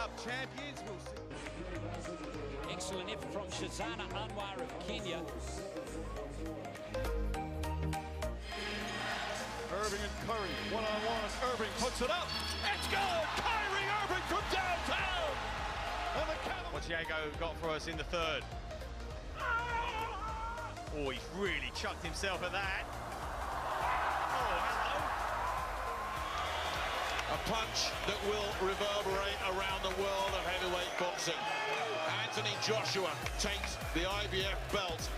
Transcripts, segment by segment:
Cup champions. We'll see. Excellent effort from Shazana Anwar of Kenya. Irving and Curry, one-on-one. Irving puts it up. It's good! Kyrie Irving from downtown! And the What Diego got for us in the third. Oh, he's really chucked himself at that. Oh, hello. A punch that will reverberate around the world of heavyweight boxing. Anthony Joshua takes the IBF belt.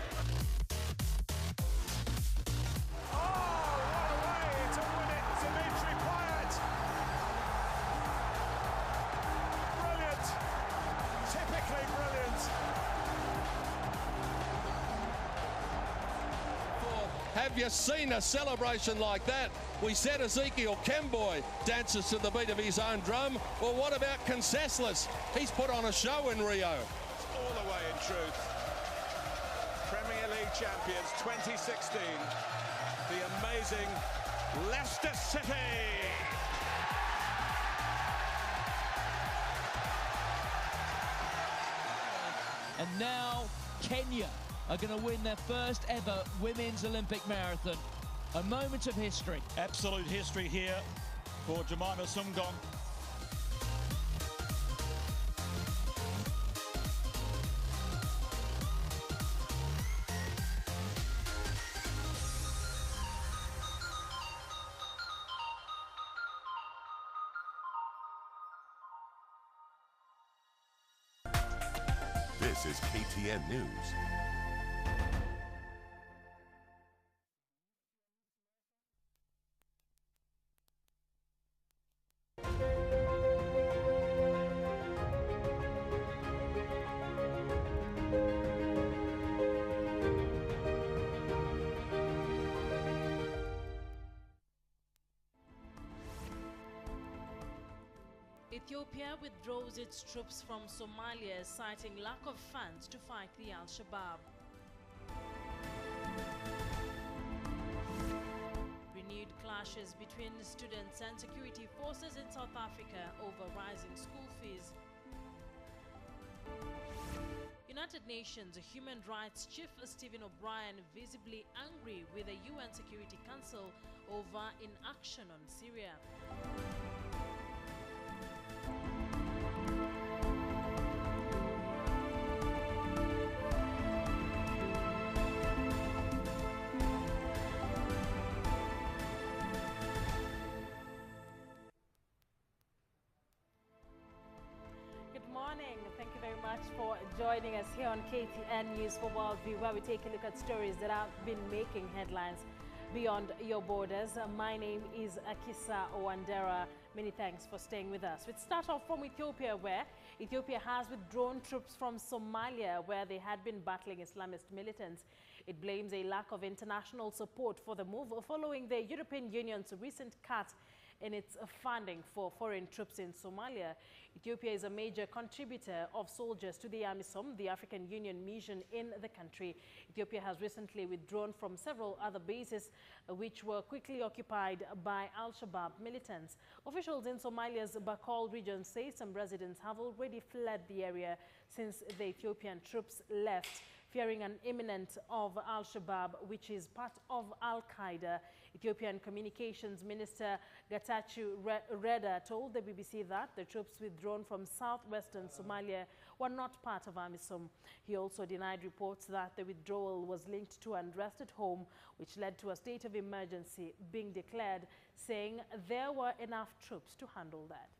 Have you seen a celebration like that? We said Ezekiel Kemboy dances to the beat of his own drum. Well, what about Concessless? He's put on a show in Rio. It's all the way in truth. Premier League champions 2016. The amazing Leicester City. And now Kenya are going to win their first ever women's Olympic marathon. A moment of history. Absolute history here for Jemima Sumgong. This is KTN News. Ethiopia withdraws its troops from Somalia, citing lack of funds to fight the al-Shabaab. Renewed clashes between students and security forces in South Africa over rising school fees. United Nations Human Rights Chief Stephen O'Brien visibly angry with the UN Security Council over inaction on Syria. Thank you very much for joining us here on KTN News for Worldview, where we take a look at stories that have been making headlines beyond your borders. My name is Akisa Mandera. Many thanks for staying with us. We start off from Ethiopia, where Ethiopia has withdrawn troops from Somalia, where they had been battling Islamist militants. It blames a lack of international support for the move following the European Union's recent cut in its funding for foreign troops in Somalia. Ethiopia is a major contributor of soldiers to the AMISOM, the African Union mission in the country. Ethiopia has recently withdrawn from several other bases, which were quickly occupied by al-Shabaab militants. Officials in Somalia's Bakol region say some residents have already fled the area since the Ethiopian troops left, fearing an imminent of al-Shabaab, which is part of al-Qaeda. Ethiopian Communications Minister Getachew Reda told the BBC that the troops withdrawn from southwestern Somalia were not part of AMISOM. He also denied reports that the withdrawal was linked to unrest at home, which led to a state of emergency being declared, saying there were enough troops to handle that.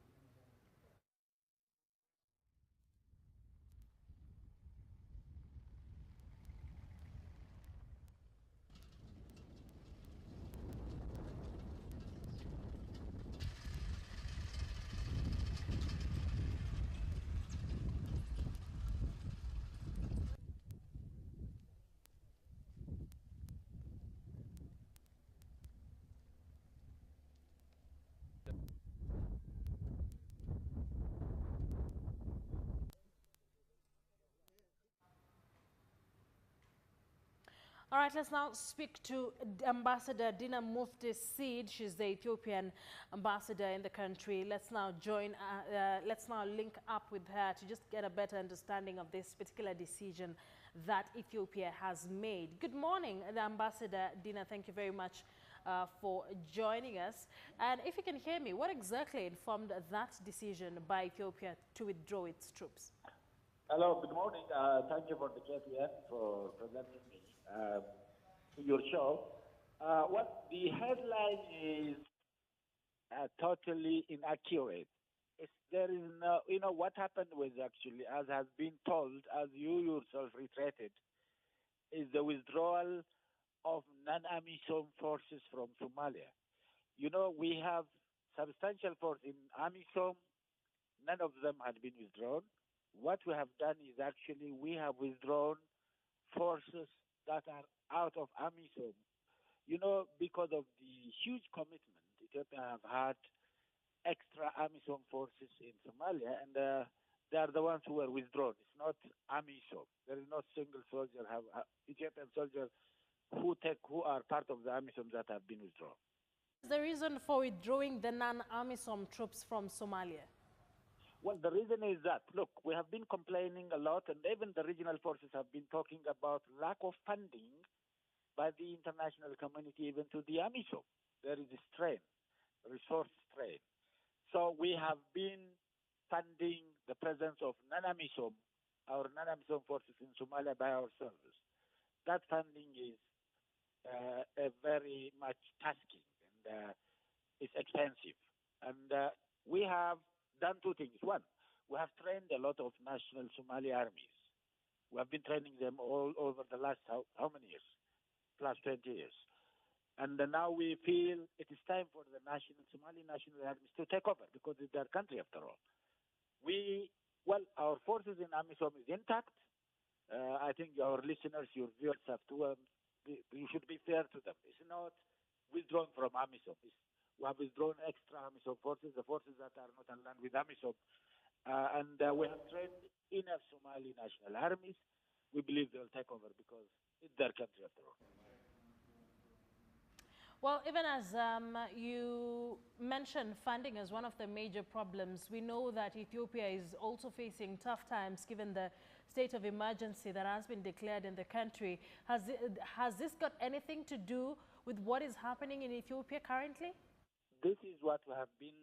All right, let's now speak to Ambassador Dina Mufti Seed. She's the Ethiopian ambassador in the country. Let's now link up with her to just get a better understanding of this particular decision that Ethiopia has made. Good morning, Ambassador Dina. Thank you very much for joining us. And if you can hear me, what exactly informed that decision by Ethiopia to withdraw its troops? Hello, good morning. Thank you for the KTN for presenting me to your show. What the headline is totally inaccurate. There is no, what happened was actually, as has been told, as you yourself reiterated, is the withdrawal of non-AMISOM forces from Somalia. We have substantial force in AMISOM. None of them had been withdrawn. What we have done is actually we have withdrawn forces that are out of AMISOM. Because of the huge commitment, Ethiopia have had extra AMISOM forces in Somalia, and they are the ones who were withdrawn. It's not AMISOM. There is no single soldier, Ethiopian soldier who are part of the AMISOM that have been withdrawn. The reason for withdrawing the non-AMISOM troops from Somalia? Well, the reason is that, look, we have been complaining a lot, and even the regional forces have been talking about lack of funding by the international community, even to the AMISOM. There is a strain, resource strain. So we have been funding the presence of our non-AMISOM forces in Somalia by ourselves. That funding is very much tasking, and it's expensive. And we have done two things. One, we have trained a lot of national Somali armies. We have been training them all over the last how many years? Plus 20 years. And now we feel it is time for the Somali national armies to take over because it's their country after all. Our forces in AMISOM is intact. I think our listeners, your viewers have to, you should be fair to them. It's not withdrawn from AMISOM. We have withdrawn extra AMISOM forces, the forces that are not aligned with AMISOM. And we have trained enough Somali national armies. We believe they'll take over because it's their country after all. Well, even as you mentioned funding as one of the major problems, we know that Ethiopia is also facing tough times given the state of emergency that has been declared in the country. Has this got anything to do with what is happening in Ethiopia currently? This is what we have been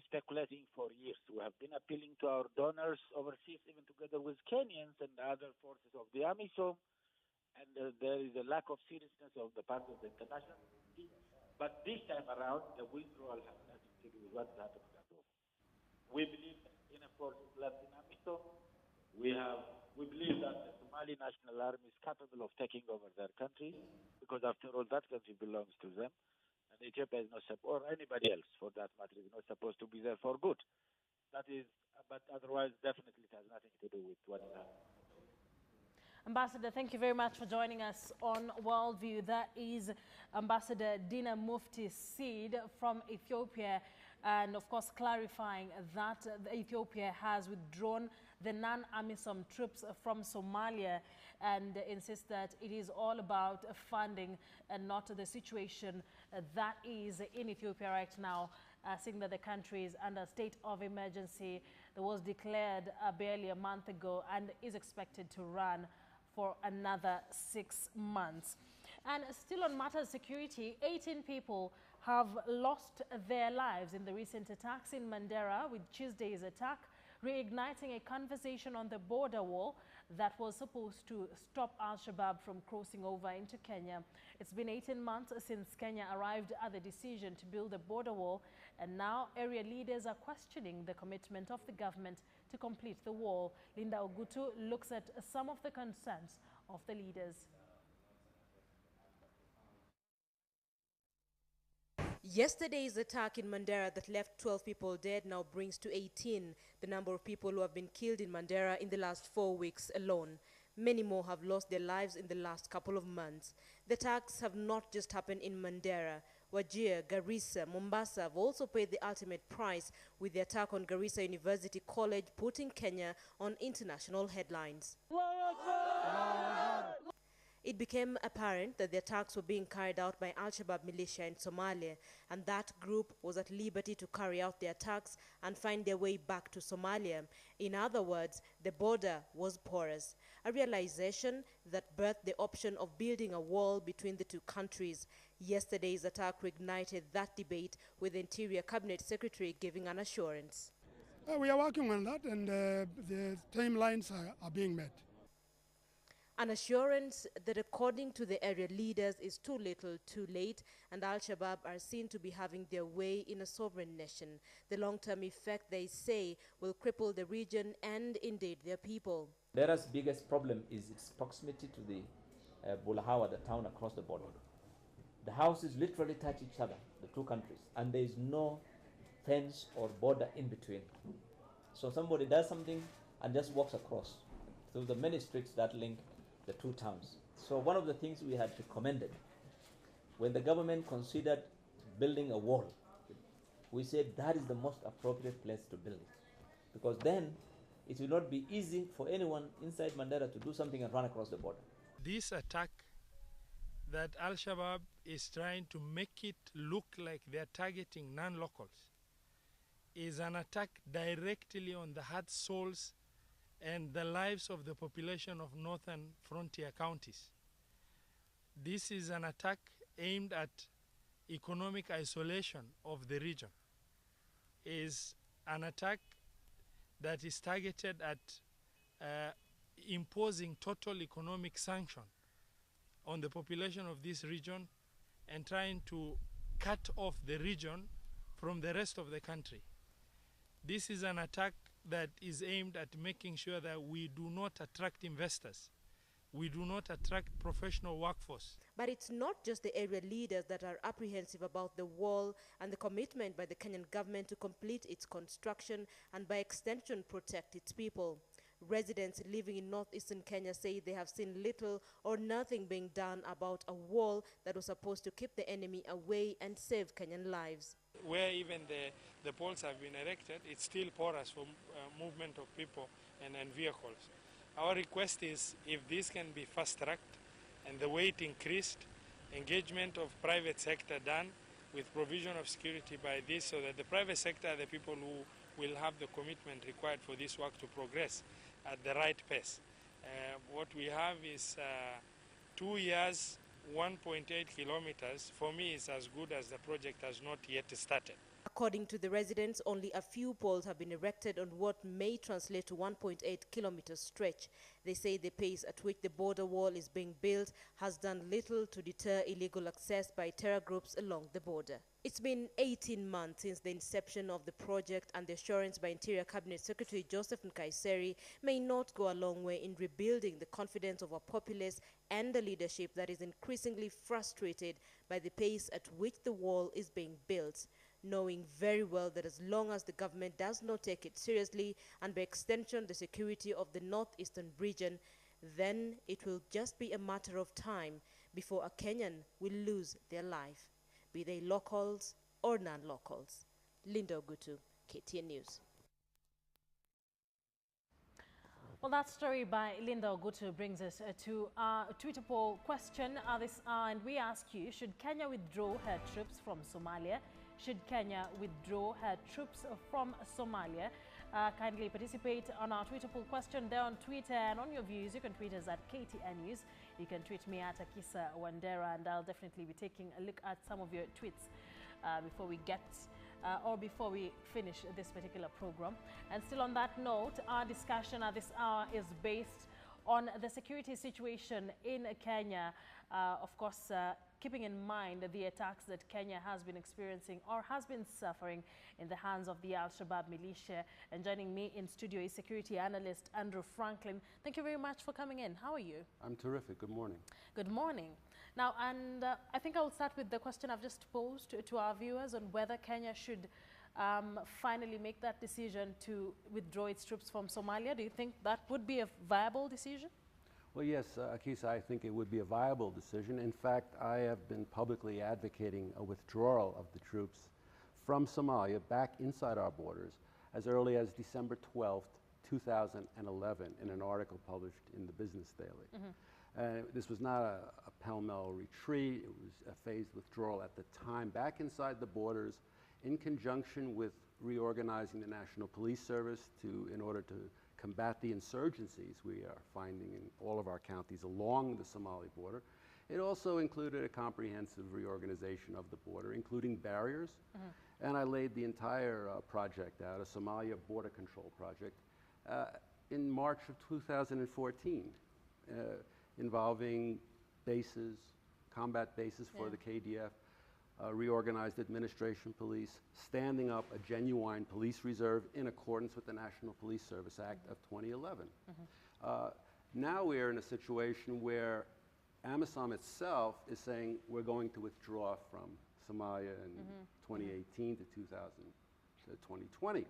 speculating for years. We have been appealing to our donors overseas, even together with Kenyans and other forces of the AMISOM, and there is a lack of seriousness of the part of the international community. But this time around, the withdrawal has nothing to do with what happened at home. We believe that enough forces left in AMISOM. We believe that the Somali National Army is capable of taking over their country, because after all, that country belongs to them. And Ethiopia is not, or anybody else for that matter, is not supposed to be there for good. That is, but otherwise, definitely it has nothing to do with what is happening. Ambassador, thank you very much for joining us on Worldview. That is Ambassador Dina Mufti Seed from Ethiopia, and of course clarifying that Ethiopia has withdrawn the non-AMISOM troops from Somalia, and insists that it is all about funding and not the situation that is in Ethiopia right now, seeing that the country is under a state of emergency that was declared barely a month ago and is expected to run for another 6 months. And still on matters of security, 18 people have lost their lives in the recent attacks in Mandera, with Tuesday's attack reigniting a conversation on the border wall that was supposed to stop al-Shabaab from crossing over into Kenya. It's been 18 months since Kenya arrived at the decision to build a border wall, and now area leaders are questioning the commitment of the government to complete the wall. Linda Ogutu looks at some of the concerns of the leaders. Yesterday's attack in Mandera that left 12 people dead now brings to 18 the number of people who have been killed in Mandera in the last 4 weeks alone. Many more have lost their lives in the last couple of months. The attacks have not just happened in Mandera. Wajir, Garissa, Mombasa have also paid the ultimate price, with the attack on Garissa University College putting Kenya on international headlines. It became apparent that the attacks were being carried out by al-Shabaab militia in Somalia, and that group was at liberty to carry out the attacks and find their way back to Somalia. In other words, the border was porous, a realization that birthed the option of building a wall between the two countries. Yesterday's attack reignited that debate, with the Interior Cabinet Secretary giving an assurance. We are working on that, and the timelines are being met. An assurance that, according to the area leaders, is too little, too late, and al-Shabaab are seen to be having their way in a sovereign nation. The long-term effect, they say, will cripple the region and indeed their people. Mandera's biggest problem is its proximity to the Bulahawa, the town across the border. The houses literally touch each other, the two countries, and there is no fence or border in between. So somebody does something and just walks across through the many streets that link the two towns. So one of the things we had recommended when the government considered building a wall, we said that is the most appropriate place to build it, because then it will not be easy for anyone inside Mandera to do something and run across the border. This attack that al-Shabaab is trying to make it look like they're targeting non-locals is an attack directly on the heart, souls, and the lives of the population of northern frontier counties. This is an attack aimed at economic isolation of the region. Is an attack that is targeted at imposing total economic sanction on the population of this region and trying to cut off the region from the rest of the country. This is an attack that is aimed at making sure that we do not attract investors. We do not attract professional workforce. But it's not just the area leaders that are apprehensive about the wall and the commitment by the Kenyan government to complete its construction and by extension protect its people. Residents living in northeastern Kenya say they have seen little or nothing being done about a wall that was supposed to keep the enemy away and save Kenyan lives. Where even the poles have been erected, it's still porous for movement of people and vehicles. Our request is, if this can be fast-tracked and the weight increased, engagement of private sector done with provision of security by this, so that the private sector are the people who will have the commitment required for this work to progress at the right pace. What we have is 2 years, 1.8 kilometers. For me, is as good as the project has not yet started. According to the residents, only a few poles have been erected on what may translate to 1.8 kilometer stretch. They say the pace at which the border wall is being built has done little to deter illegal access by terror groups along the border. It's been 18 months since the inception of the project, and the assurance by Interior Cabinet Secretary Joseph Nkaiseri may not go a long way in rebuilding the confidence of our populace and the leadership that is increasingly frustrated by the pace at which the wall is being built, knowing very well that as long as the government does not take it seriously, and by extension the security of the northeastern region, then it will just be a matter of time before a Kenyan will lose their life, be they locals or non-locals. Linda Ogutu, KTN News. Well, that story by Linda Ogutu brings us to our Twitter poll question and we ask you, should Kenya withdraw her troops from Somalia? Should Kenya withdraw her troops from Somalia? Kindly participate on our Twitter poll question there on Twitter, and on your views, you can tweet us at KTN News. You can tweet me at Akisa Wandera, and I'll definitely be taking a look at some of your tweets before we finish this particular program. And still on that note, our discussion at this hour is based on the security situation in Kenya. Of course, keeping in mind the attacks that Kenya has been experiencing or has been suffering in the hands of the al-Shabaab militia. And joining me in studio is security analyst Andrew Franklin. Thank you very much for coming in. How are you? I'm terrific. Good morning. Good morning. Now, and I think I will start with the question I've just posed to our viewers on whether Kenya should finally make that decision to withdraw its troops from Somalia. Do you think that would be a viable decision? Well, yes, Akisa, I think it would be a viable decision. In fact, I have been publicly advocating a withdrawal of the troops from Somalia back inside our borders as early as December 12th, 2011 in an article published in the Business Daily. This was not a pell-mell retreat. It was a phased withdrawal at the time, back inside the borders, in conjunction with reorganizing the National Police Service in order to combat the insurgencies we are finding in all of our counties along the Somali border. It also included a comprehensive reorganization of the border, including barriers. And I laid the entire project out, a Somalia border control project, in March of 2014, involving bases, combat bases for the KDF, reorganized administration police, standing up a genuine police reserve in accordance with the National Police Service Act of 2011. Now we're in a situation where AMISOM itself is saying we're going to withdraw from Somalia in 2018 to 2020.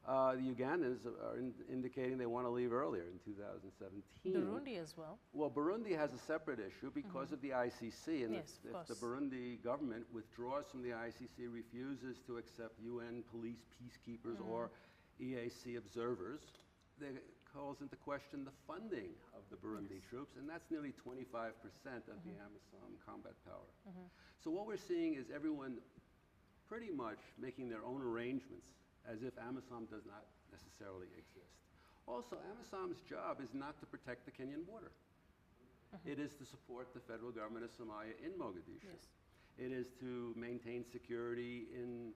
The Ugandans are indicating they want to leave earlier in 2017. Burundi as well. Well, Burundi has a separate issue because of the ICC, and Yes, if the Burundi government withdraws from the ICC, refuses to accept UN police peacekeepers or EAC observers, that calls into question the funding of the Burundi troops, and that's nearly 25% of the AMISOM combat power. So what we're seeing is everyone pretty much making their own arrangements as if AMISOM does not necessarily exist. Also, AMISOM's job is not to protect the Kenyan border. It is to support the federal government of Somalia in Mogadishu. It is to maintain security in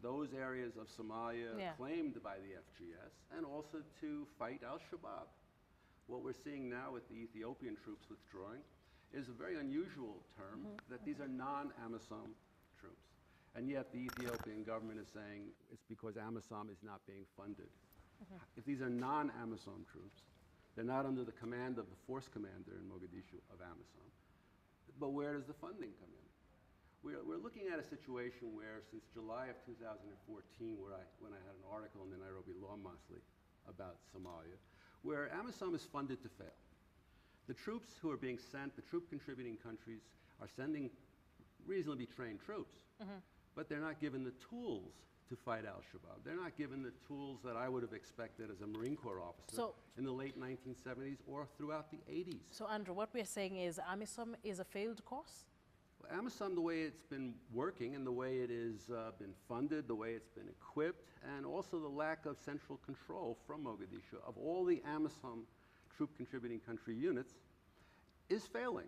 those areas of Somalia claimed by the FGS, and also to fight al-Shabaab. What we're seeing now with the Ethiopian troops withdrawing is a very unusual term, that these are non-AMISOM troops. And yet the Ethiopian government is saying it's because AMISOM is not being funded. If these are non-AMISOM troops, they're not under the command of the force commander in Mogadishu of AMISOM. But where does the funding come in? We're looking at a situation where since July of 2014, when I had an article in the Nairobi Law Monthly about Somalia, where AMISOM is funded to fail. The troops who are being sent, the troop contributing countries, are sending reasonably trained troops, but they're not given the tools to fight al-Shabaab. They're not given the tools that I would have expected as a Marine Corps officer in the late 1970s or throughout the 80s. So, Andrew, what we're saying is AMISOM is a failed course? Well, AMISOM, the way it's been working and the way it has been funded, the way it's been equipped, and also the lack of central control from Mogadishu of all the AMISOM troop contributing country units is failing.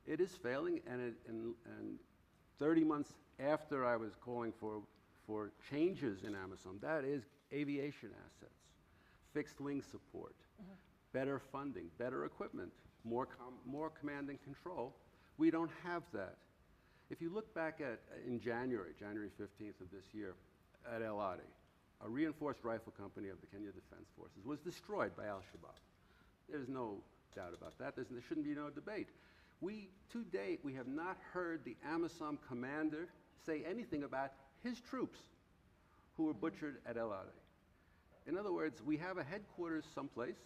It is failing, and 30 months after I was calling for changes in AMISOM, that is aviation assets, fixed wing support, better funding, better equipment, more command and control. We don't have that. If you look back in January 15th of this year, at El Adi, a reinforced rifle company of the Kenya Defense Forces was destroyed by al-Shabaab. There's no doubt about that. There shouldn't be no debate. To date, we have not heard the AMISOM commander say anything about his troops who were butchered at El Adi. In other words, we have a headquarters someplace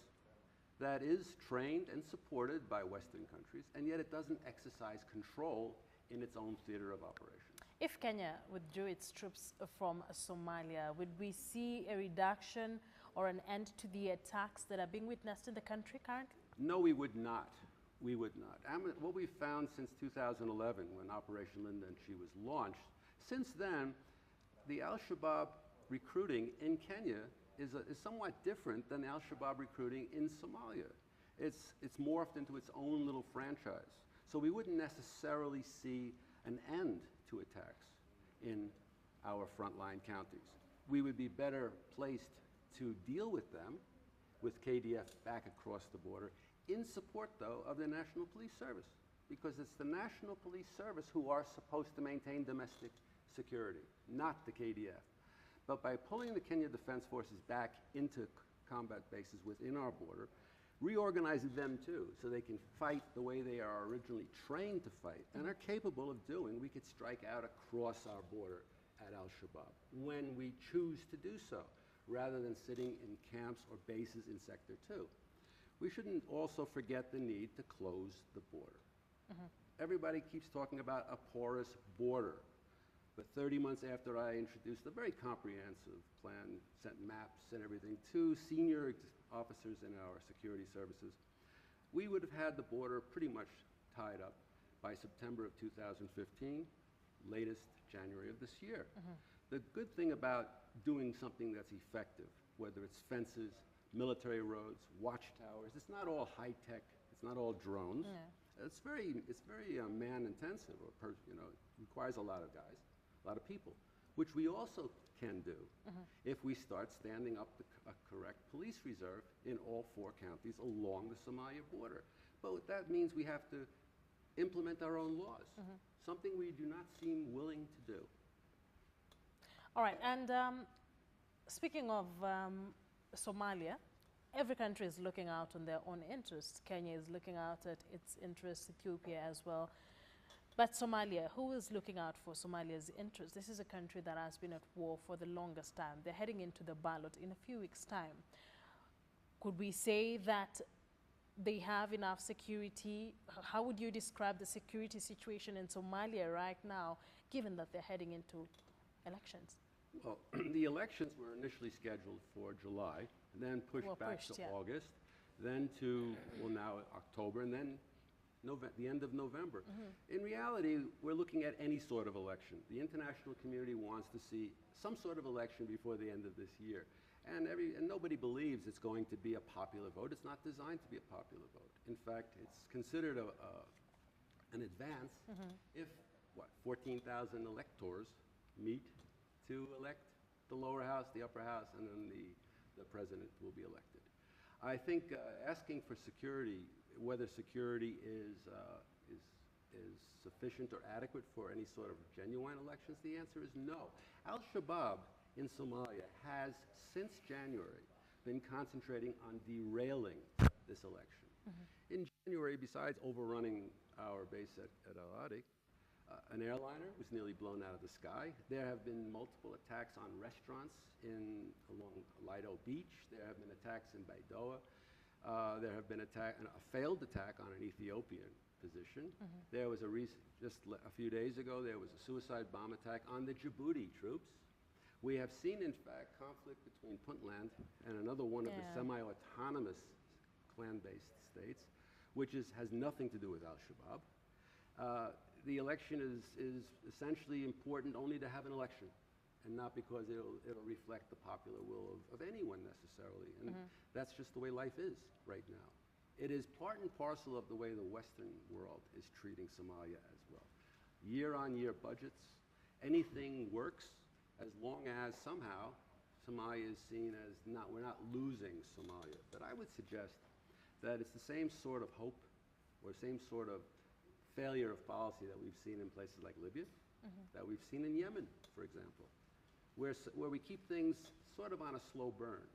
that is trained and supported by Western countries, and yet it doesn't exercise control in its own theater of operation. If Kenya withdrew its troops from Somalia, would we see a reduction or an end to the attacks that are being witnessed in the country currently? No, we would not. We would not. What we've found since 2011, when Operation Linda and She was launched, since then, the al-Shabaab recruiting in Kenya is somewhat different than al-Shabaab recruiting in Somalia. It's morphed into its own little franchise. So we wouldn't necessarily see an end to attacks in our frontline counties. We would be better placed to deal with them with KDF back across the border, in support, though, of the National Police Service, because it's the National Police Service who are supposed to maintain domestic security, not the KDF. But by pulling the Kenya Defense Forces back into combat bases within our border, reorganizing them too, so they can fight the way they are originally trained to fight and are capable of doing, we could strike out across our border at al-Shabaab when we choose to do so, rather than sitting in camps or bases in Sector 2. We shouldn't also forget the need to close the border. Everybody keeps talking about a porous border. But 30 months after I introduced a very comprehensive plan, sent maps and everything to senior officers in our security services, we would have had the border pretty much tied up by September of 2015, latest January of this year. The good thing about doing something that's effective, whether it's fences, military roads, watchtowers, it's not all high tech, it's not all drones. It's very man intensive, or requires a lot of guys, a lot of people, which we also can do if we start standing up a correct police reserve in all 4 counties along the Somalia border. But that means we have to implement our own laws, something we do not seem willing to do. All right, and speaking of Somalia, every country is looking out on their own interests. Kenya is looking out at its interests, Ethiopia as well. But Somalia, who is looking out for Somalia's interests? This is a country that has been at war for the longest time. They're heading into the ballot in a few weeks' time. Could we say that they have enough security? How would you describe the security situation in Somalia right now, given that they're heading into elections? Well, the elections were initially scheduled for July, and then pushed back to August, then to, well, now October, and then the end of November. In reality, we're looking at any sort of election. The international community wants to see some sort of election before the end of this year. And nobody believes it's going to be a popular vote. It's not designed to be a popular vote. In fact, it's considered an advance if, 14,000 electors meet to elect the lower house, the upper house, and then the president will be elected. I think asking for security, whether security is sufficient or adequate for any sort of genuine elections, the answer is no. Al-Shabaab in Somalia has, since January, been concentrating on derailing this election. In January, besides overrunning our base at Al-Adi, an airliner was nearly blown out of the sky. There have been multiple attacks on restaurants along Lido Beach. There have been attacks in Baidoa. There have been a failed attack on an Ethiopian position. There was just a few days ago, there was a suicide bomb attack on the Djibouti troops. We have seen, in fact, conflict between Puntland and another one of the semi-autonomous clan-based states, which has nothing to do with Al-Shabaab. The election is essentially important only to have an election, and not because it'll reflect the popular will of anyone necessarily. And that's just the way life is right now. It is part and parcel of the way the Western world is treating Somalia as well. Year-on-year budgets, anything works as long as somehow Somalia is seen as we're not losing Somalia. But I would suggest that it's the same sort of hope or same sort of failure of policy that we've seen in places like Libya, that we've seen in Yemen, for example, where we keep things sort of on a slow burn.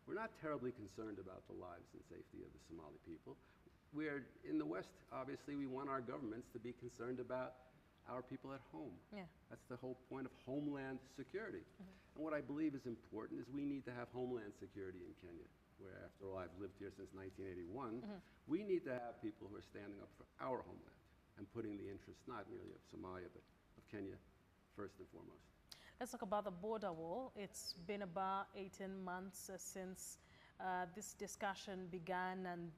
We're not terribly concerned about the lives and safety of the Somali people. We're in the West, obviously, we want our governments to be concerned about our people at home. That's the whole point of homeland security. And what I believe is important is we need to have homeland security in Kenya, where, after all, I've lived here since 1981. We need to have people who are standing up for our homeland and putting the interests not merely of Somalia, but of Kenya first and foremost. Let's talk about the border wall. It's been about 18 months since this discussion began, and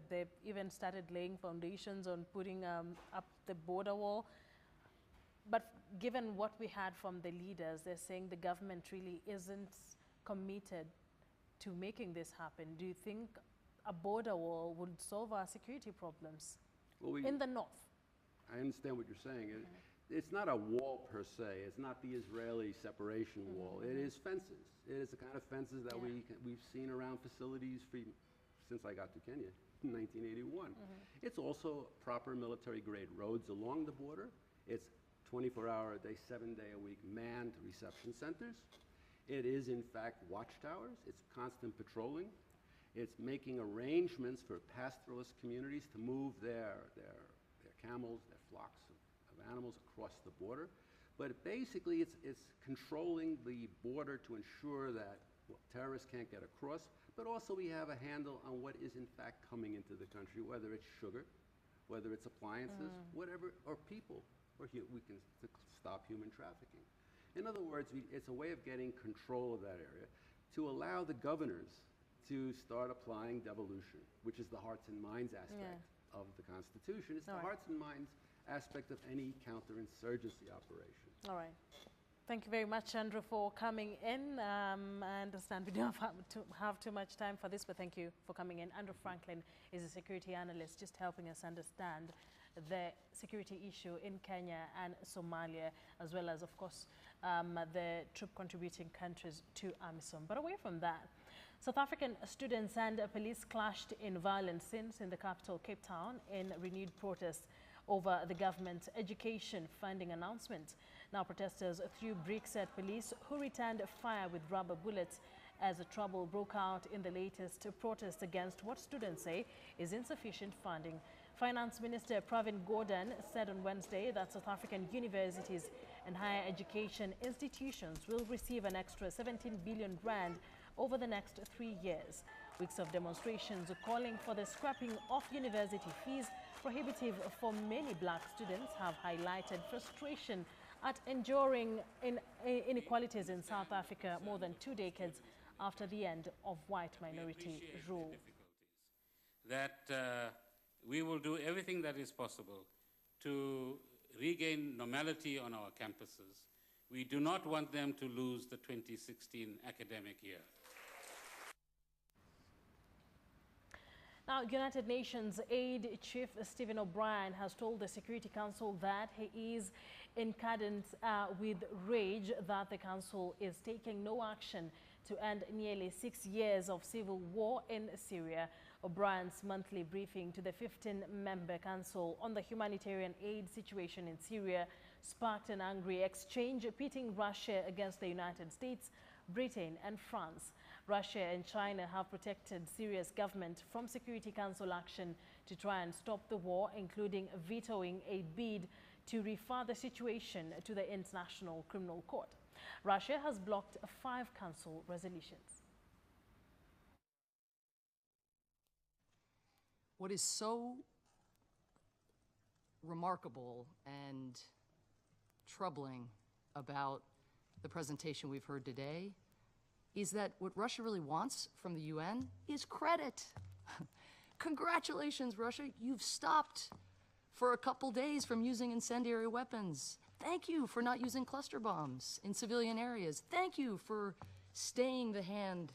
they've even started laying foundations on putting up the border wall. But given what we had from the leaders, they're saying the government really isn't committed to making this happen. Do you think a border wall would solve our security problems in the north? I understand what you're saying. It's not a wall per se. It's not the Israeli separation wall. It is fences. It is the kind of fences that we've seen around facilities since I got to Kenya in 1981. It's also proper military-grade roads along the border. It's 24-hour-a-day, 7-day-a-week manned reception centers. It is, in fact, watchtowers. It's constant patrolling. It's making arrangements for pastoralist communities to move their camels, their flocks of animals across the border. But basically, it's controlling the border to ensure that terrorists can't get across, but also we have a handle on what is in fact coming into the country, whether it's sugar, whether it's appliances, whatever, or people, or we can stop human trafficking. In other words, it's a way of getting control of that area to allow the governors to start applying devolution, which is the hearts and minds aspect of the Constitution. It's the hearts and minds aspect of any counterinsurgency operation. All right. Thank you very much, Andrew, for coming in. I understand we don't have too much time for this, but thank you for coming in. Andrew Franklin is a security analyst, just helping us understand the security issue in Kenya and Somalia, as well as, of course, the troop contributing countries to AMISOM. But away from that, South African students and police clashed in violent scenes in the capital, Cape Town, in renewed protests over the government's education funding announcement. Now protesters threw bricks at police, who returned fire with rubber bullets as the trouble broke out in the latest protest against what students say is insufficient funding. Finance Minister Pravin Gordhan said on Wednesday that South African universities and higher education institutions will receive an extra 17 billion rand over the next 3 years. Weeks of demonstrations calling for the scrapping of university fees, prohibitive for many black students, have highlighted frustration at enduring inequalities in South Africa more than 2 decades after the end of white minority rule. That we will do everything that is possible to regain normality on our campuses. We do not want them to lose the 2016 academic year. Now, United Nations Aid Chief Stephen O'Brien has told the Security Council that he is incandescent with rage that the Council is taking no action to end nearly 6 years of civil war in Syria. O'Brien's monthly briefing to the 15-member Council on the humanitarian aid situation in Syria sparked an angry exchange pitting Russia against the United States, Britain and France. Russia and China have protected Syria's government from Security Council action to try and stop the war, including vetoing a bid to refer the situation to the International Criminal Court. Russia has blocked 5 Council resolutions. What is so remarkable and troubling about the presentation we've heard today is that what Russia really wants from the UN is credit. Congratulations, Russia, you've stopped for a couple days from using incendiary weapons. Thank you for not using cluster bombs in civilian areas. Thank you for staying the hand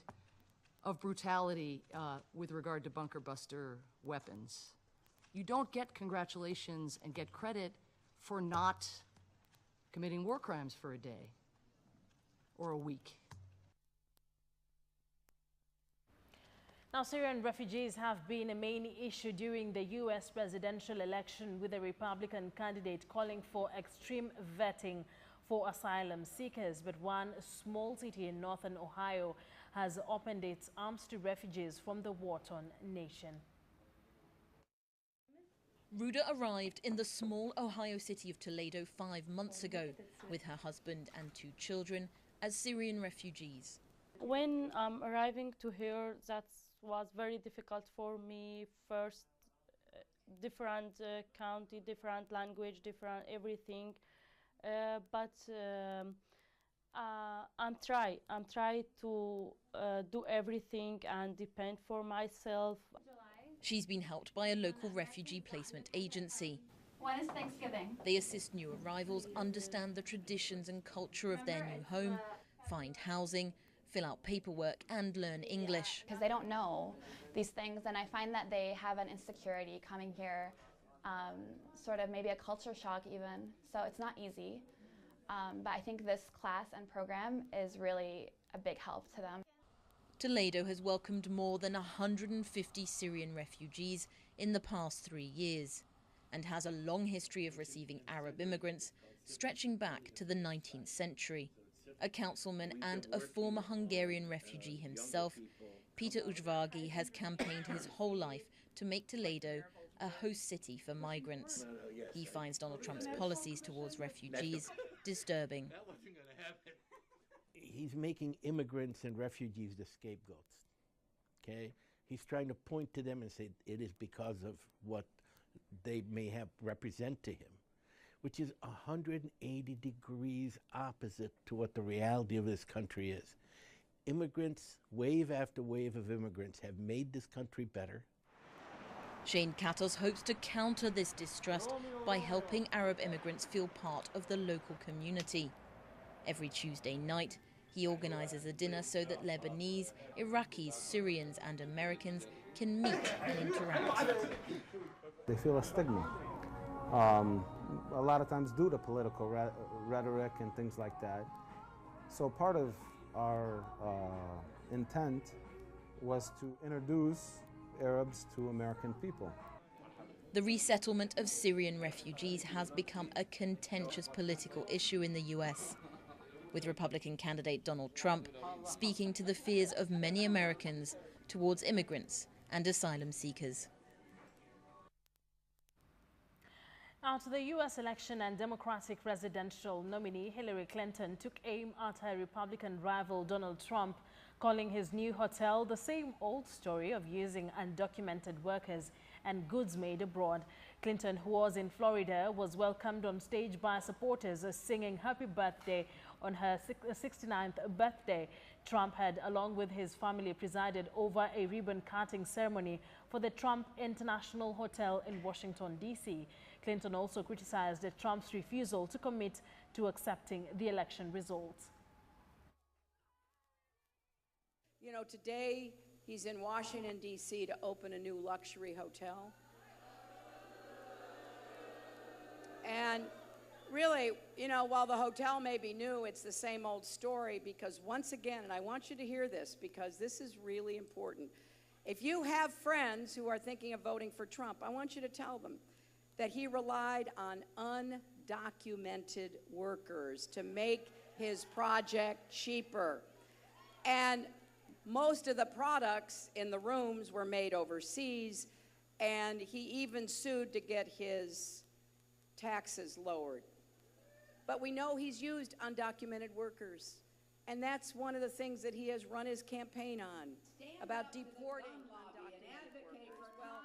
of brutality with regard to bunker buster weapons. You don't get congratulations and get credit for not committing war crimes for a day or a week. Now, Syrian refugees have been a main issue during the U.S. presidential election, with a Republican candidate calling for extreme vetting for asylum seekers. But one small city in northern Ohio has opened its arms to refugees from the war-torn nation. Ruda arrived in the small Ohio city of Toledo 5 months ago with her husband and 2 children as Syrian refugees. When arriving to here, that was very difficult for me. First, different county, different language, different everything. But I'm trying to do everything and depend for myself. She's been helped by a local refugee placement agency. When is Thanksgiving? They assist new arrivals understand the traditions and culture of their new home, find housing, fill out paperwork and learn English. Because they don't know these things, and I find that they have an insecurity coming here, sort of maybe a culture shock even, so it's not easy. But I think this class and program is really a big help to them. Toledo has welcomed more than 150 Syrian refugees in the past 3 years and has a long history of receiving Arab immigrants stretching back to the 19th century. A councilman and a former Hungarian refugee himself, Peter Ujvagi has campaigned his whole life to make Toledo a host city for migrants. He finds Donald Trump's policies towards refugees disturbing. He's making immigrants and refugees the scapegoats, okay? He's trying to point to them and say it is because of what they may have represent to him. which is 180 degrees opposite to what the reality of this country is. Immigrants, wave after wave of immigrants, have made this country better. Shane Katos hopes to counter this distrust by helping Arab immigrants feel part of the local community. Every Tuesday night, he organizes a dinner so that Lebanese, Iraqis, Syrians and Americans can meet and interact. They feel a stigma, a lot of times due to political rhetoric and things like that. So part of our intent was to introduce Arabs to American people. The resettlement of Syrian refugees has become a contentious political issue in the US, with Republican candidate Donald Trump speaking to the fears of many Americans towards immigrants and asylum seekers. After the U.S. election and Democratic presidential nominee Hillary Clinton took aim at her Republican rival Donald Trump, calling his new hotel the same old story of using undocumented workers and goods made abroad. Clinton, who was in Florida, was welcomed on stage by supporters singing happy birthday on her 69th birthday. Trump had, along with his family, presided over a ribbon-cutting ceremony for the Trump International Hotel in Washington, D.C. Clinton also criticized Trump's refusal to commit to accepting the election results. You know, today he's in Washington, D.C. to open a new luxury hotel. And really, you know, while the hotel may be new, it's the same old story because once again, and I want you to hear this because this is really important. If you have friends who are thinking of voting for Trump, I want you to tell them that he relied on undocumented workers to make his project cheaper. And most of the products in the rooms were made overseas, and he even sued to get his taxes lowered. But we know he's used undocumented workers, and that's one of the things that he has run his campaign on, about deporting undocumented workers. Well,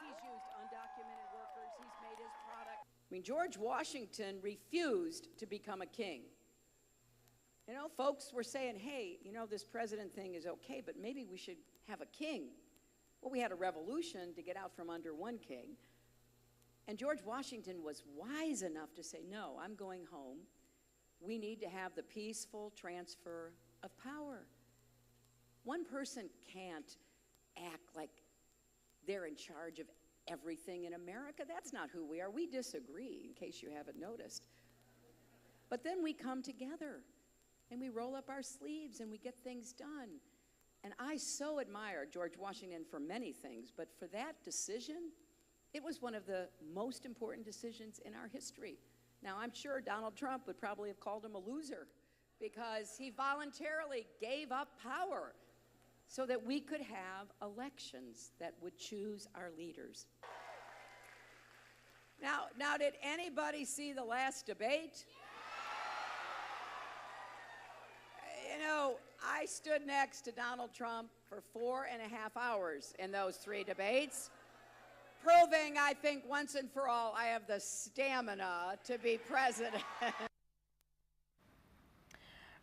he's used undocumented workers, he's made his product. I mean, George Washington refused to become a king. You know, folks were saying, hey, you know, this president thing is okay, but maybe we should have a king. Well, we had a revolution to get out from under one king. And George Washington was wise enough to say, no, I'm going home. We need to have the peaceful transfer of power. One person can't act like they're in charge of everything in America. That's not who we are. We disagree, in case you haven't noticed. But then we come together and we roll up our sleeves and we get things done. And I so admire George Washington for many things, but for that decision, it was one of the most important decisions in our history. Now, I'm sure Donald Trump would probably have called him a loser because he voluntarily gave up power so that we could have elections that would choose our leaders. Now, did anybody see the last debate? You know, I stood next to Donald Trump for 4.5 hours in those 3 debates, proving, I think, once and for all, I have the stamina to be president.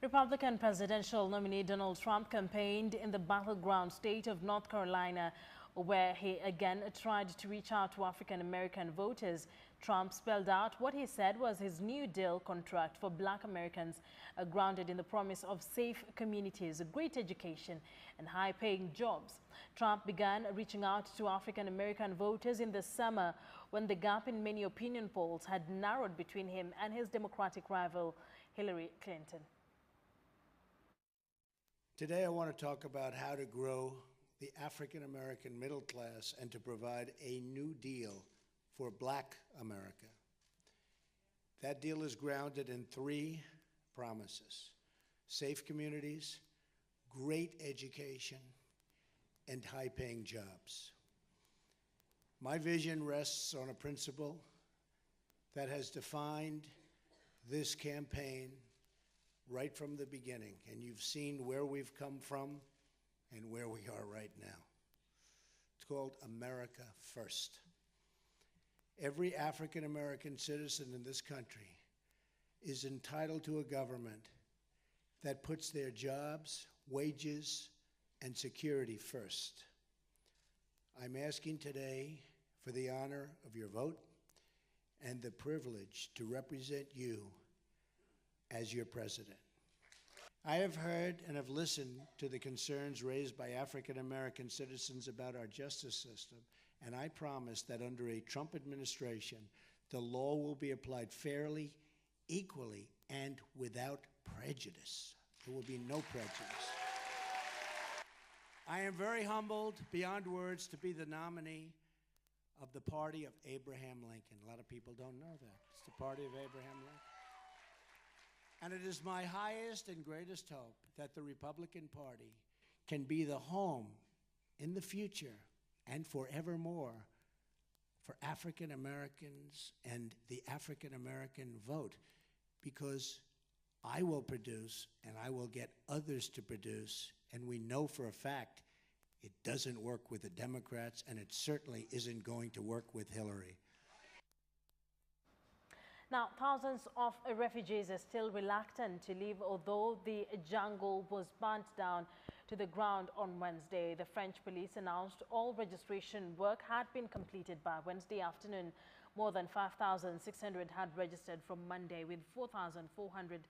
Republican presidential nominee Donald Trump campaigned in the battleground state of North Carolina, where he again tried to reach out to African-American voters. Trump spelled out what he said was his New Deal contract for Black Americans, grounded in the promise of safe communities, great education, and high-paying jobs. Trump began reaching out to African-American voters in the summer when the gap in many opinion polls had narrowed between him and his Democratic rival, Hillary Clinton. Today, I want to talk about how to grow the African-American middle class and to provide a new deal for Black America. That deal is grounded in 3 promises: safe communities, great education, and high-paying jobs. My vision rests on a principle that has defined this campaign right from the beginning, and you've seen where we've come from and where we are right now. It's called America First. Every African American citizen in this country is entitled to a government that puts their jobs, wages, and security first. I'm asking today for the honor of your vote and the privilege to represent you as your president. I have heard and have listened to the concerns raised by African American citizens about our justice system, and I promise that under a Trump administration, the law will be applied fairly, equally, and without prejudice. There will be no prejudice. I am very humbled beyond words to be the nominee of the party of Abraham Lincoln. A lot of people don't know that. It's the party of Abraham Lincoln. And it is my highest and greatest hope that the Republican Party can be the home in the future and forevermore for African Americans and the African American vote, because I will produce and I will get others to produce, and we know for a fact it doesn't work with the Democrats, and it certainly isn't going to work with Hillary. Now, thousands of refugees are still reluctant to leave, although the jungle was burnt down to the ground on Wednesday. The French police announced all registration work had been completed by Wednesday afternoon. More than 5,600 had registered from Monday, with 4,400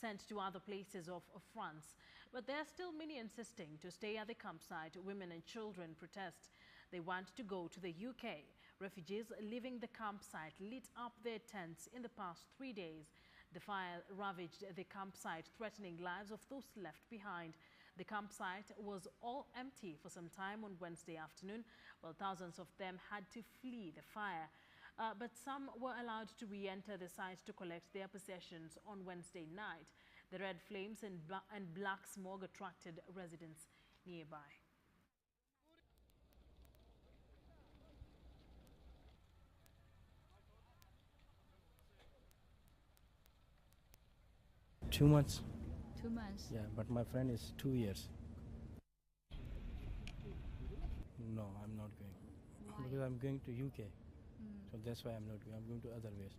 sent to other places of France. But there are still many insisting to stay at the campsite. Women and children protest. They want to go to the UK. Refugees leaving the campsite lit up their tents in the past 3 days. The fire ravaged the campsite, threatening lives of those left behind. The campsite was all empty for some time on Wednesday afternoon, while thousands of them had to flee the fire. But some were allowed to re-enter the site to collect their possessions on Wednesday night. The red flames and black smog attracted residents nearby. Two months. 2 months? Yeah, but my friend is 2 years. No, I'm not going. Why? Because I'm going to UK. So that's why I'm not going. I'm going to other ways.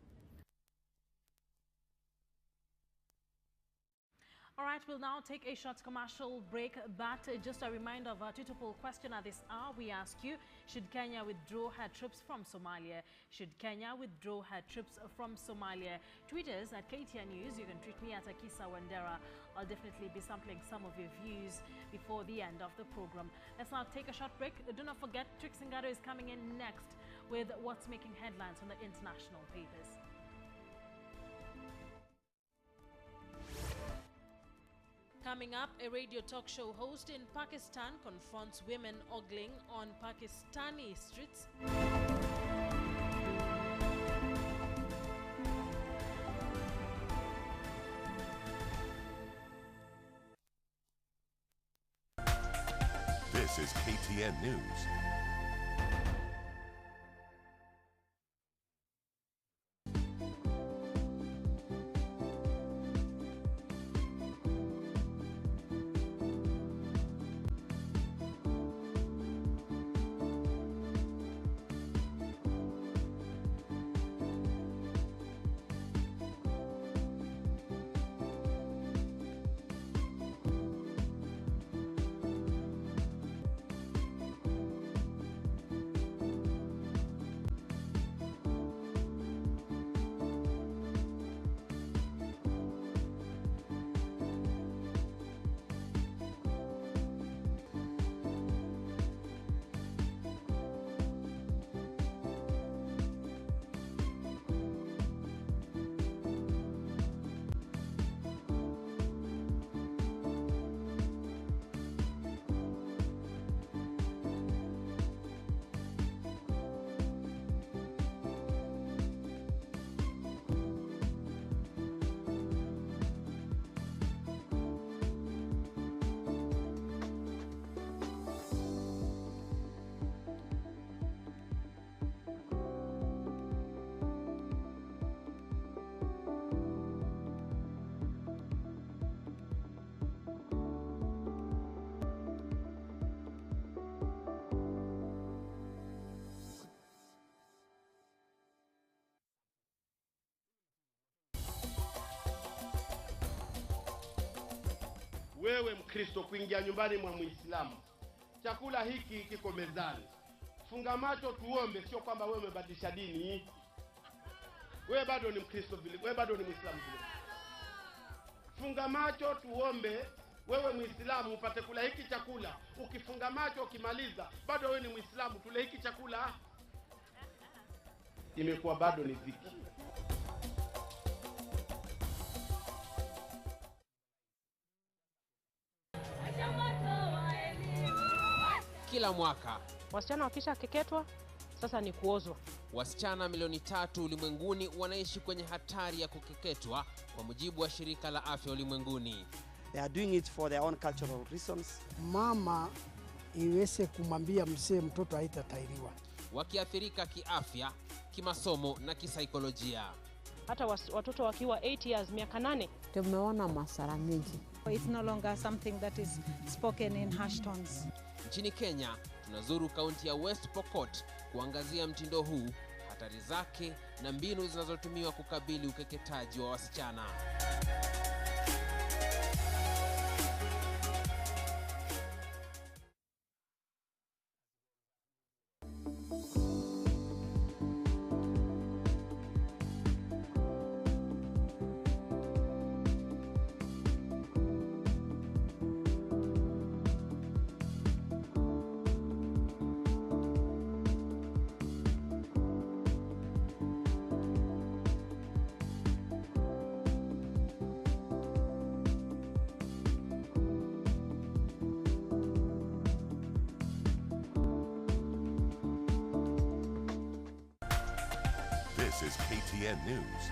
All right, we'll now take a short commercial break, but just a reminder of our Twitter poll question at this hour. We ask you, should Kenya withdraw her troops from Somalia? Should Kenya withdraw her troops from Somalia? Tweet us at KTN News. You can tweet me at Akisa Wandera. I'll definitely be sampling some of your views before the end of the program. Let's now take a short break. Do not forget, Trix Ngado is coming in next with what's making headlines on the international papers. Coming up, a radio talk show host in Pakistan confronts women ogling on Pakistani streets. This is KTN News. wewe Mkristo kuingia nyumbani mwa Muislamu. Chakula hiki kiko mezani. Funga macho tuombe, sio kwamba wewe umebadilisha dini. Wewe bado ni Mkristo vile, wewe bado ni Muislamu vile. Funga macho tuombe, wewe Muislamu upate kula hiki chakula. Ukifunga macho ukimaliza, bado wewe ni Muislamu, tule hiki chakula. Imekuwa bado ni dhiki. Kila mwaka wasichana wakisha keketwa sasa ni kuozwa. Wasichana milioni 3 ulimwenguni wanaishi kwenye hatari ya kukeketwa kwa mujibu wa shirika la afya ulimwenguni. They are doing it for their own cultural reasons. Mama iweze kumwambia mzee mtoto haitatairiwa. Wakiathirika kiafya, kimasomo na kisaikolojia. Hata watoto wakiwa 8 years, miaka 8, tumeona masara mengi. It's no longer something that is spoken in harsh tones. Nchini Kenya, tunazuru kaunti ya West Pokot kuangazia mtindo huu, hatari zake na mbinu zinazotumiwa kukabili ukeketaji wa wasichana. This is KTN News.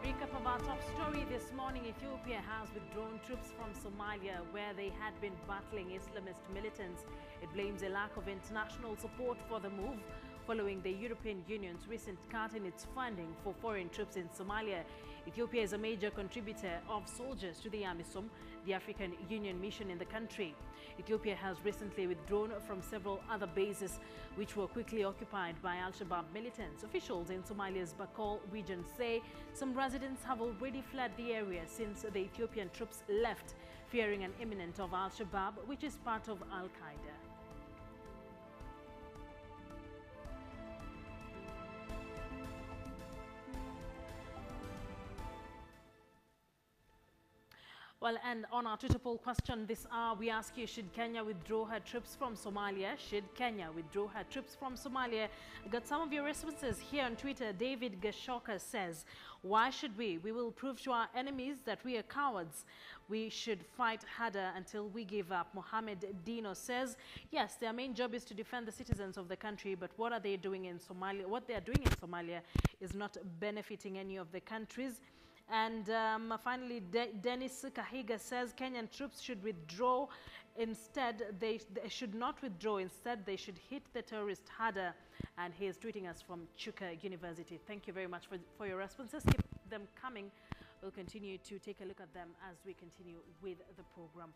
Recap of our top story this morning. Ethiopia has withdrawn troops from Somalia, where they had been battling Islamist militants. It blames a lack of international support for the move, following the European Union's recent cut in its funding for foreign troops in Somalia. Ethiopia is a major contributor of soldiers to the AMISOM, the African Union mission in the country. Ethiopia has recently withdrawn from several other bases which were quickly occupied by al-Shabaab militants. Officials in Somalia's Bakol region say some residents have already fled the area since the Ethiopian troops left, fearing an imminent of al-Shabaab, which is part of al-Qaeda. Well, and on our Twitter poll question this hour, we ask you, should Kenya withdraw her troops from Somalia? Should Kenya withdraw her troops from Somalia? I got some of your responses here on Twitter. David Gashoka says, why should we? We will prove to our enemies that we are cowards. We should fight harder until we give up. Mohammed Dino says, yes, their main job is to defend the citizens of the country, but what are they doing in Somalia? What they are doing in Somalia is not benefiting any of the countries. And finally, Dennis Kahiga says Kenyan troops should withdraw. Instead, they should not withdraw. Instead, they should hit the terrorists harder. And he is tweeting us from Chuka University. Thank you very much for your responses. Keep them coming. We'll continue to take a look at them as we continue with the program.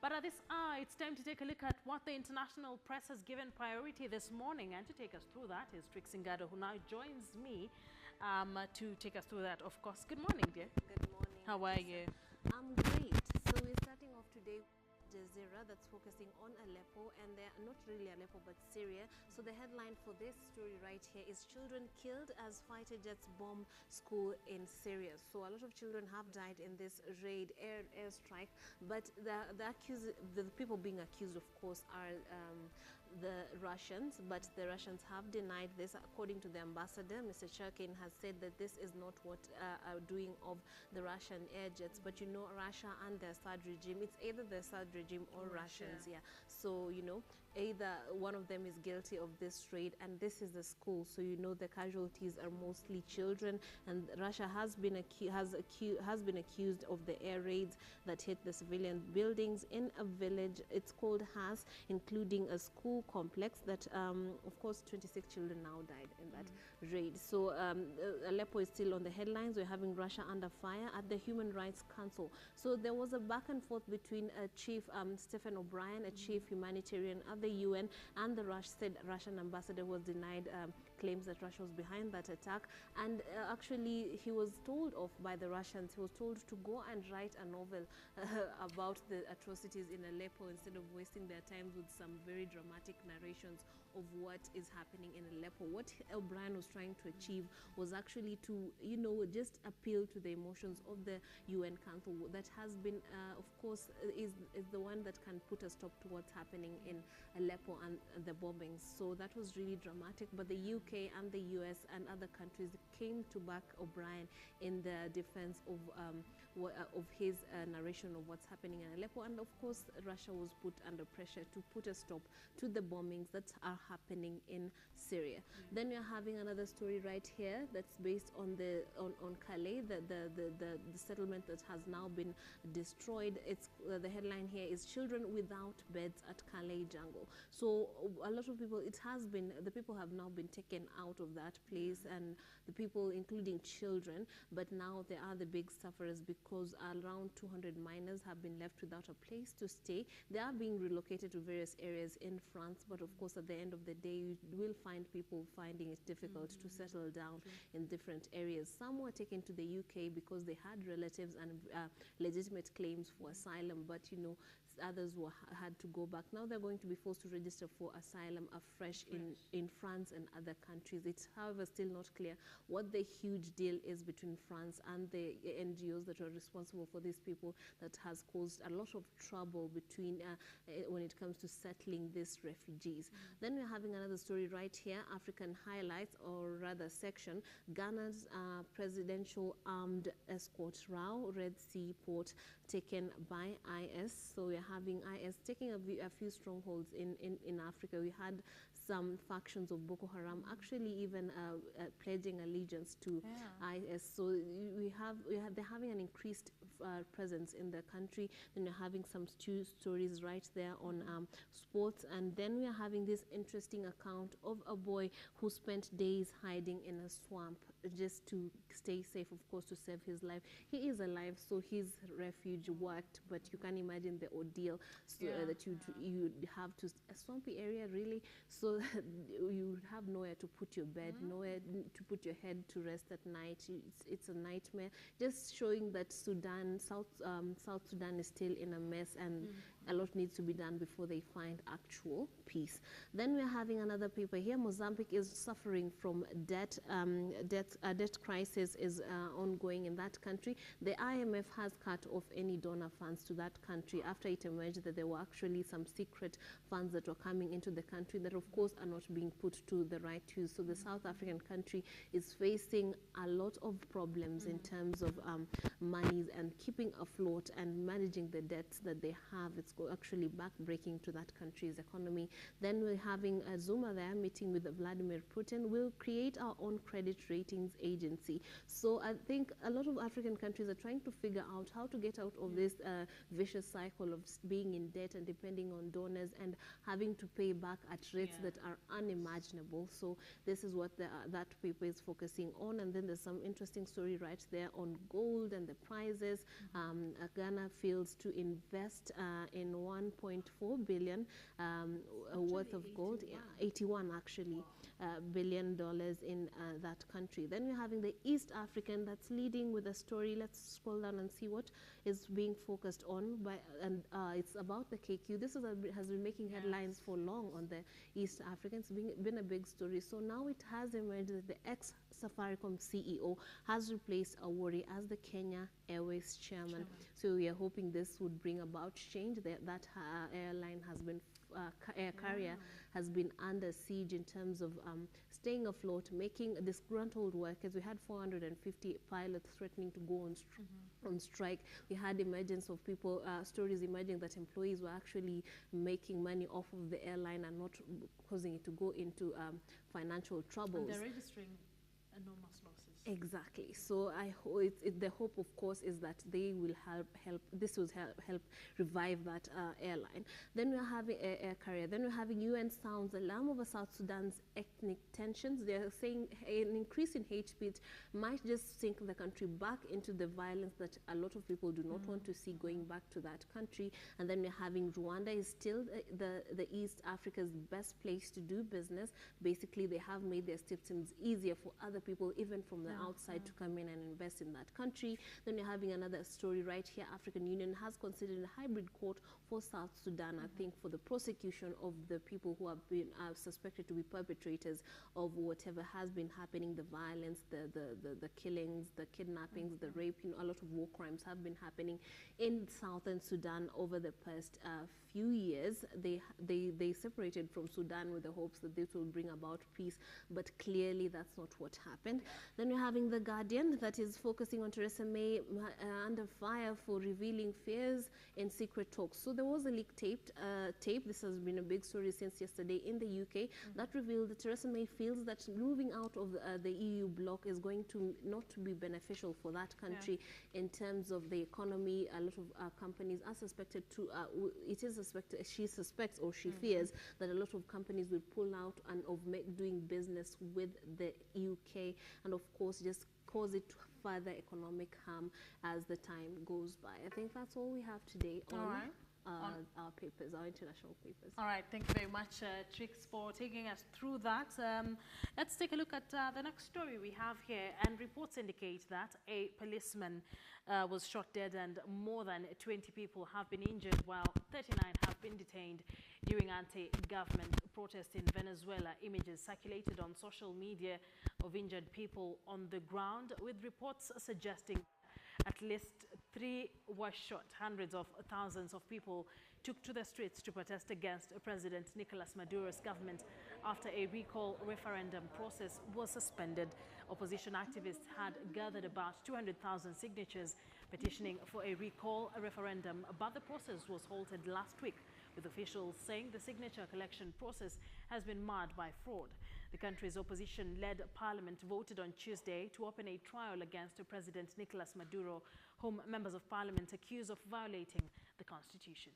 But at this hour, it's time to take a look at what the international press has given priority this morning. And to take us through that is Trix Ngado, who now joins me to take us through that, of course. Good morning, dear. Good morning. How are you? I'm great. So we're starting off today with Jazeera, that's focusing on Aleppo, and they're not really Aleppo but Syria. So the headline for this story right here is children killed as fighter jets bomb school in Syria. So a lot of children have died in this raid, airstrike, but the people being accused, of course, are the Russians, but the Russians have denied this. According to the ambassador, Mr. Churkin has said that this is not what are doing of the Russian air jets, but you know, Russia and the Assad regime, it's either the Assad regime or Russians, yeah. So, you know, either one of them is guilty of this raid, and this is the school, so you know the casualties are mostly children, and Russia has been accused of the air raids that hit the civilian buildings in a village. It's called Has, including a school complex that, of course, 26 children now died in that raid. So Aleppo is still on the headlines. We're having Russia under fire at the Human Rights Council. So there was a back and forth between Chief Stephen O'Brien, a chief humanitarian at the the UN and the Russian ambassador was denied claims that Russia was behind that attack. And actually, he was told off by the Russians. He was told to go and write a novel about the atrocities in Aleppo instead of wasting their time with some very dramatic narrations of what is happening in Aleppo. What O'Brien was trying to achieve was actually to, you know, just appeal to the emotions of the UN Council that has been, of course, is the one that can put a stop to what's happening in Aleppo and the bombings. So that was really dramatic. But the UK and the US and other countries came to back O'Brien in the defense of his narration of what's happening in Aleppo. And of course, Russia was put under pressure to put a stop to the bombings that are happening in Syria. Then you're having another story right here that's based on on Calais, the settlement that has now been destroyed. It's the headline here is "Children Without Beds at Calais Jungle." So a lot of people, the people have now been taken out of that place, and the people, including children, but now they are the big sufferers because around 200 miners have been left without a place to stay. They are being relocated to various areas in France, but of course at the end of the day you will find people finding it difficult to settle down in different areas. Some were taken to the UK because they had relatives and legitimate claims for asylum, but you know, others had to go back. Now they're going to be forced to register for asylum afresh in France and other countries. It's, however, still not clear what the huge deal is between France and the NGOs that are responsible for these people that has caused a lot of trouble between when it comes to settling these refugees. Then we're having another story right here, African highlights, or rather section, Ghana's presidential armed escort row, Red Sea port taken by IS. So we're having IS taking a few strongholds in Africa. We had some factions of Boko Haram actually even pledging allegiance to IS. So they're having an increased presence in the country. Then you're having some stories right there on sports, and then we are having this interesting account of a boy who spent days hiding in a swamp just to stay safe, of course, to save his life. He is alive, so his refuge worked, but you can imagine the ordeal that you have to a swampy area, really, so you have nowhere to put your bed, nowhere to put your head to rest at night. It's a nightmare. Just showing that South Sudan is still in a mess, and a lot needs to be done before they find actual peace. Then we're having another paper here. Mozambique is suffering from debt. Debt crisis is ongoing in that country. The IMF has cut off any donor funds to that country after it emerged that there were actually some secret funds that were coming into the country that, of course, are not being put to the right use. So the South African country is facing a lot of problems in terms of monies and keeping afloat and managing the debts that they have. It's actually back-breaking to that country's economy. Then we're having Zuma there meeting with Vladimir Putin. We'll create our own credit ratings agency. So I think a lot of African countries are trying to figure out how to get out of this vicious cycle of being in debt and depending on donors and having to pay back at rates that are unimaginable. So this is what that paper is focusing on. And then there's some interesting story right there on gold and the prices. Ghana fails to invest in 1.4 billion worth of gold, 81 actually $billion in that country. Then we're having the East African that's leading with a story. Let's scroll down and see what is being focused on and it's about the KQ. This has been making headlines for long on the East Africans. It's been a big story. So now it has emerged that the ex-Safaricom CEO has replaced Awori as the Kenya Airways chairman. So we are hoping this would bring about change. That airline has been air carrier has been under siege in terms of staying afloat, making disgruntled workers. We had 450 pilots threatening to go on strike. We had emergence of people, stories emerging that employees were actually making money off of the airline and not causing it to go into financial troubles. And they're registering enormous losses. Exactly. So I hope the hope, of course, is that they will help. This will help revive that airline. Then we're having air carrier. Then we're having UN sounds alarm over South Sudan's ethnic tensions. They're saying an increase in hate speech might just sink the country back into the violence that a lot of people do not want to see going back to that country. And then we're having Rwanda is still the East Africa's best place to do business. Basically, they have made their systems easier for other people, even from the outside, to come in and invest in that country. Then you're having another story right here. African Union has considered a hybrid court for South Sudan, I think, for the prosecution of the people who have been suspected to be perpetrators of whatever has been happening, the violence, the killings, the kidnappings, the rape. A lot of war crimes have been happening in southern Sudan over the past few years. They separated from Sudan with the hopes that this will bring about peace, but clearly that's not what happened. Then we're having The Guardian that is focusing on Theresa May under fire for revealing fears in secret talks. So there was a leaked tape. This has been a big story since yesterday in the UK that revealed that Theresa May feels that moving out of the EU bloc is going to not be beneficial for that country in terms of the economy. A lot of companies are suspected to, she suspects or she fears that a lot of companies will pull out and of doing business with the UK, and of course just cause it further economic harm as the time goes by. I think that's all we have today on our papers, our international papers. All right, thank you very much, Trix, for taking us through that. Let's take a look at the next story we have here. And reports indicate that a policeman was shot dead and more than 20 people have been injured, while 39 have been detained during anti-government protests in Venezuela. Images circulated on social media of injured people on the ground, with reports suggesting at least 3 were shot. Hundreds of thousands of people took to the streets to protest against President Nicolas Maduro's government after a recall referendum process was suspended. Opposition activists had gathered about 200,000 signatures petitioning for a recall referendum, but the process was halted last week, with officials saying the signature collection process has been marred by fraud. The country's opposition-led parliament voted on Tuesday to open a trial against President Nicolas Maduro, whom members of parliament accuse of violating the constitution.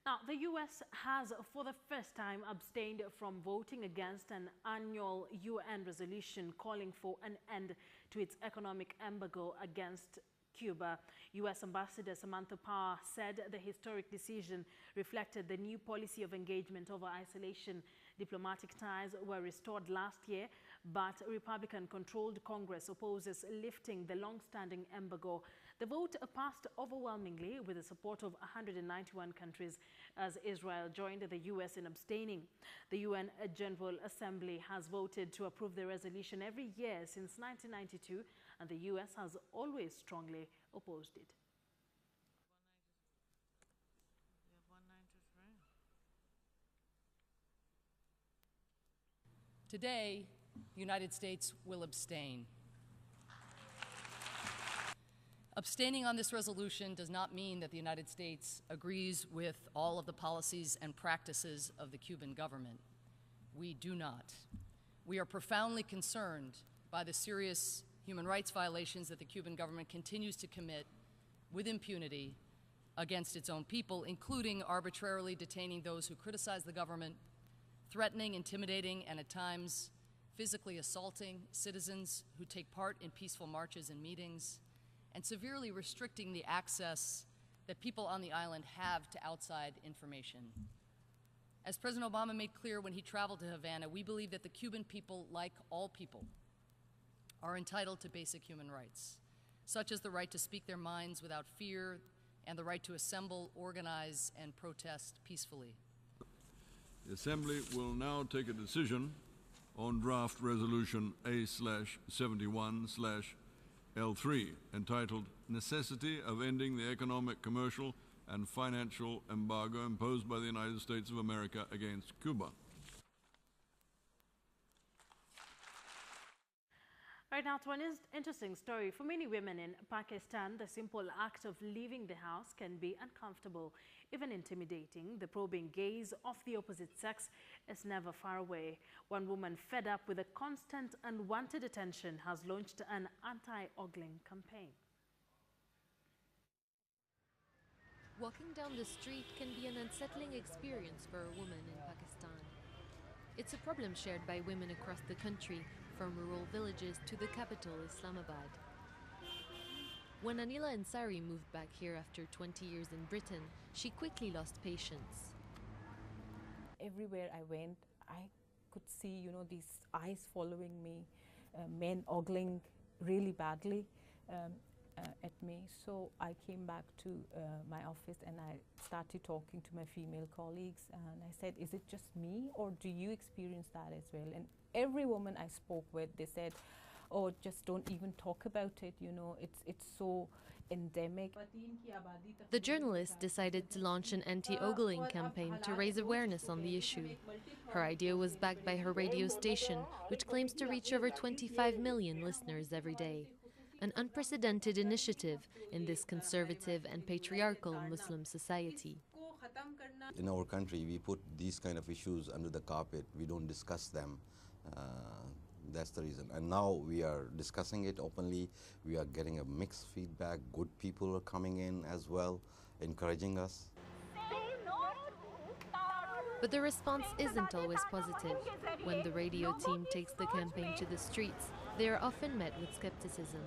Now, the U.S. has, for the first time, abstained from voting against an annual UN resolution calling for an end to its economic embargo against Cuba. U.S. Ambassador Samantha Power said the historic decision reflected the new policy of engagement over isolation. Diplomatic ties were restored last year, but Republican-controlled Congress opposes lifting the long-standing embargo. The vote passed overwhelmingly with the support of 191 countries as Israel joined the U.S. in abstaining. The UN General Assembly has voted to approve the resolution every year since 1992, and the U.S. has always strongly opposed it. Today, the United States will abstain. Abstaining on this resolution does not mean that the United States agrees with all of the policies and practices of the Cuban government. We do not. We are profoundly concerned by the serious human rights violations that the Cuban government continues to commit with impunity against its own people, including arbitrarily detaining those who criticize the government, threatening, intimidating, and at times physically assaulting citizens who take part in peaceful marches and meetings, and severely restricting the access that people on the island have to outside information. As President Obama made clear when he traveled to Havana, we believe that the Cuban people, like all people, are entitled to basic human rights, such as the right to speak their minds without fear and the right to assemble, organize, and protest peacefully. The Assembly will now take a decision on draft resolution A/71/L3 entitled Necessity of Ending the Economic, Commercial, and Financial Embargo Imposed by the United States of America against Cuba. All Right now to an interesting story. For many women in Pakistan, the simple act of leaving the house can be uncomfortable, even intimidating. The probing gaze of the opposite sex is never far away. One woman, fed up with the constant unwanted attention, has launched an anti-ogling campaign. Walking down the street can be an unsettling experience for a woman in Pakistan. It's a problem shared by women across the country, from rural villages to the capital, Islamabad. When Anila Ansari moved back here after 20 years in Britain, she quickly lost patience. Everywhere I went, I could see, these eyes following me, men ogling really badly at me. So I came back to my office and I started talking to my female colleagues, and I said, is it just me or do you experience that as well? And every woman I spoke with, they said, oh, just don't even talk about it, it's so endemic. The journalist decided to launch an anti-ogling campaign to raise awareness on the issue. Her idea was backed by her radio station, which claims to reach over 25 million listeners every day. An unprecedented initiative in this conservative and patriarchal Muslim society. In our country, we put these kind of issues under the carpet. We don't discuss them. That's the reason. And now we are discussing it openly. We are getting a mixed feedback. Good people are coming in as well, encouraging us. But the response isn't always positive. When the radio team takes the campaign to the streets, they are often met with skepticism.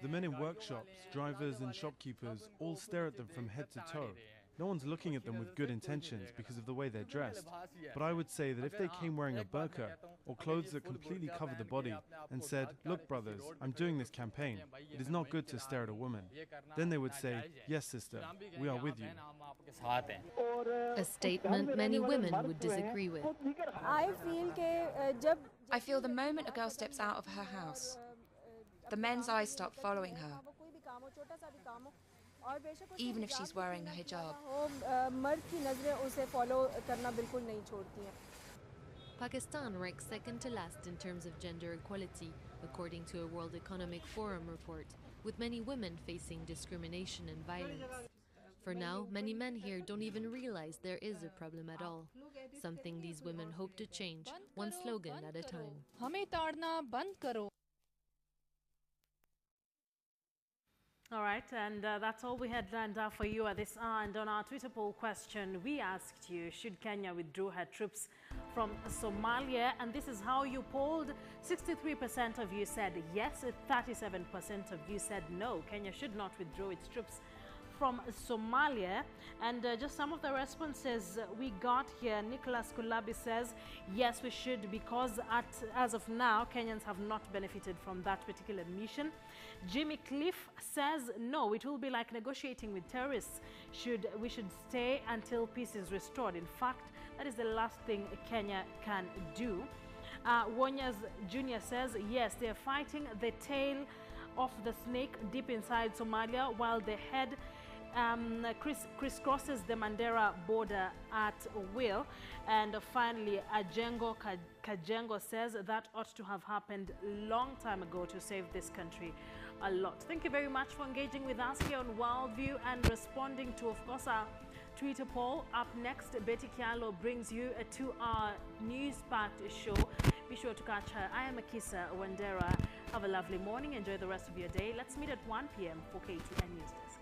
The men in workshops, drivers and shopkeepers all stare at them from head to toe. No one's looking at them with good intentions because of the way they're dressed. But I would say that if they came wearing a burqa or clothes that completely cover the body and said, look brothers, I'm doing this campaign, it is not good to stare at a woman, then they would say, yes sister, we are with you. A statement many women would disagree with. I feel the moment a girl steps out of her house, the men's eyes start following her, even if she's wearing a hijab. Pakistan ranks second to last in terms of gender equality, according to a World Economic Forum report, with many women facing discrimination and violence. For now, many men here don't even realize there is a problem at all, something these women hope to change, one slogan at a time. All right, and that's all we had lined up for you at this hour. And on our Twitter poll question, we asked you, should Kenya withdraw her troops from Somalia? And this is how you polled. 63% of you said yes, 37% of you said no. Kenya should not withdraw its troops from Somalia. And just some of the responses we got here. Nicholas Kulabi says, yes, we should, because as of now, Kenyans have not benefited from that particular mission. Jimmy Cliff says, no, it will be like negotiating with terrorists. We should stay until peace is restored. In fact, that is the last thing Kenya can do. Wonyas Jr. says, yes, they are fighting the tail of the snake deep inside Somalia while the head crisscrosses the Mandera border at will. And finally, Kajengo says that ought to have happened long time ago to save this country a lot. Thank you very much for engaging with us here on Worldview and responding to, of course, our Twitter poll. Up next, Betty Kialo brings you a 2-hour news-packed show. Be sure to catch her. I am Akisa Wandera. Have a lovely morning. Enjoy the rest of your day. Let's meet at 1 p.m. for KTN News Desk.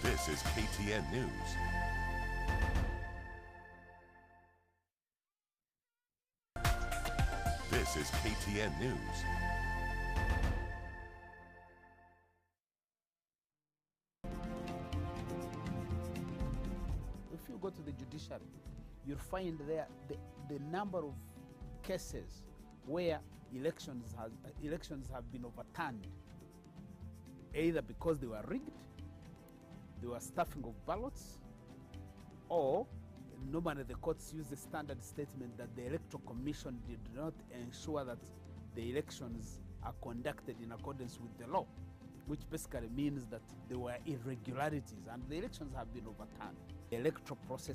This is KTN News. This is KTN News. if you go to the judiciary, you'll find there the number of cases where elections have been overturned, either because they were rigged, they were stuffing of ballots, or normally the courts use the standard statement that the Electoral Commission did not ensure that the elections are conducted in accordance with the law, which basically means that there were irregularities and the elections have been overturned. The electoral process